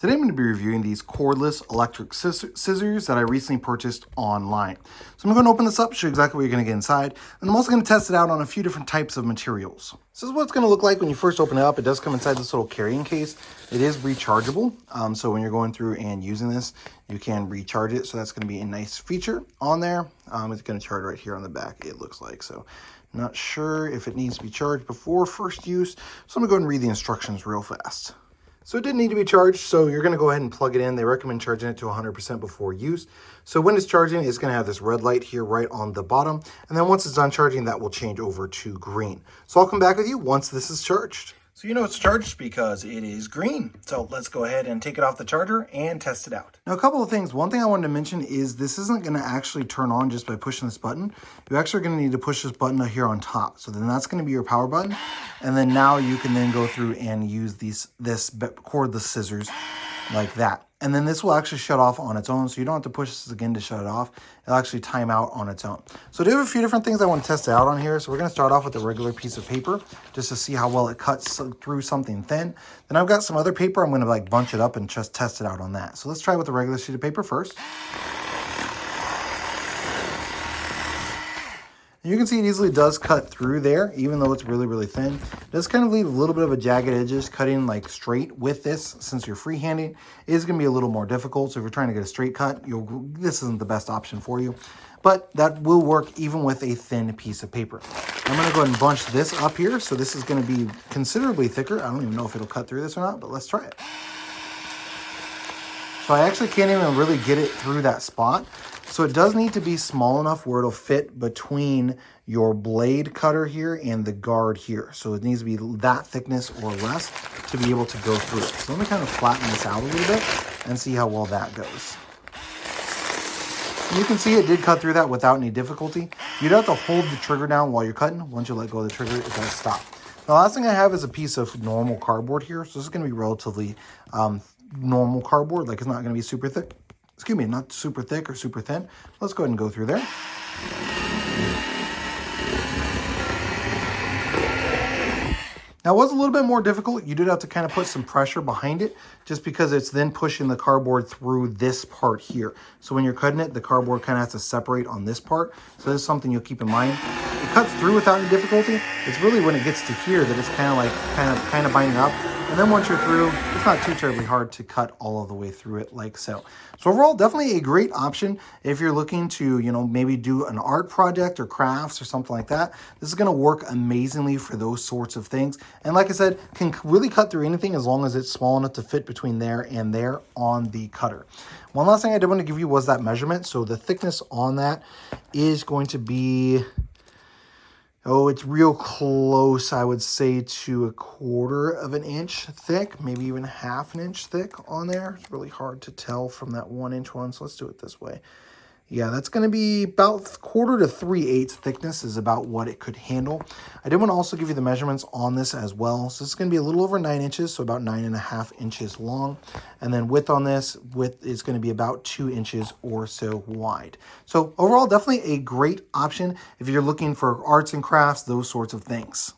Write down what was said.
Today I'm going to be reviewing these cordless electric scissors that I recently purchased online. So I'm going to open this up, show you exactly what you're going to get inside, and I'm also going to test it out on a few different types of materials. This is what it's going to look like when you first open it up. It does come inside this little carrying case. It is rechargeable, so when you're going through and using this, you can recharge it. So that's going to be a nice feature on there. It's going to charge right here on the back, it looks like. So I'm not sure if it needs to be charged before first use, so I'm going to go ahead and read the instructions real fast. So it didn't need to be charged, so you're going to go ahead and plug it in. They recommend charging it to 100% before use. So when it's charging, it's going to have this red light here right on the bottom. And then once it's done charging, that will change over to green. So I'll come back with you once this is charged. So you know it's charged because it is green. So let's go ahead and take it off the charger and test it out. Now, a couple of things. One thing I wanted to mention is this isn't going to actually turn on just by pushing this button. You're actually going to need to push this button here on top. So then that's going to be your power button. And then now you can then go through and use this cordless scissors like that. And then this will actually shut off on its own, so you don't have to push this again to shut it off. It'll actually time out on its own. So I do have a few different things I want to test out on here. So we're going to start off with a regular piece of paper just to see how well it cuts through something thin. Then I've got some other paper. I'm going to bunch it up and just test it out on that. So let's try with a regular sheet of paper first. You can see it easily does cut through there, even though it's really, really thin. It does kind of leave a little bit of a jagged edges. Cutting like straight with this, since you're freehanding, is going to be a little more difficult. So if you're trying to get a straight cut, this isn't the best option for you. But that will work even with a thin piece of paper. I'm going to go ahead and bunch this up here. So this is going to be considerably thicker. I don't even know if it'll cut through this or not, but let's try it. So I actually can't even really get it through that spot. So it does need to be small enough where it'll fit between your blade cutter here and the guard here. So it needs to be that thickness or less to be able to go through it. So let me kind of flatten this out a little bit and see how well that goes. You can see it did cut through that without any difficulty. You'd have to hold the trigger down while you're cutting. Once you let go of the trigger, it does stop. The last thing I have is a piece of normal cardboard here. So this is going to be relatively normal cardboard. Like, it's not going to be super thick. Excuse me, not super thick or super thin. Let's go ahead and go through there. Now, it was a little bit more difficult. You did have to kind of put some pressure behind it just because it's then pushing the cardboard through this part here. So when you're cutting it, the cardboard kind of has to separate on this part. So this is something you'll keep in mind. It cuts through without any difficulty. It's really when it gets to here that it's kind of binding up. And then once you're through, it's not too terribly hard to cut all of the way through it like so. So overall, definitely a great option if you're looking to, maybe do an art project or crafts or something like that. This is going to work amazingly for those sorts of things. And like I said, can really cut through anything as long as it's small enough to fit between there and there on the cutter. One last thing I did want to give you was that measurement. So the thickness on that is going to be... oh, it's real close, I would say, to 1/4 of an inch thick, maybe even 1/2 an inch thick on there. It's really hard to tell from that 1-inch one, so let's do it this way. Yeah, that's going to be about 1/4 to 3/8 thickness is about what it could handle. I did want to also give you the measurements on this as well. So this is going to be a little over 9 inches, so about 9.5 inches long. And then width on this, is going to be about 2 inches or so wide. So overall, definitely a great option if you're looking for arts and crafts, those sorts of things.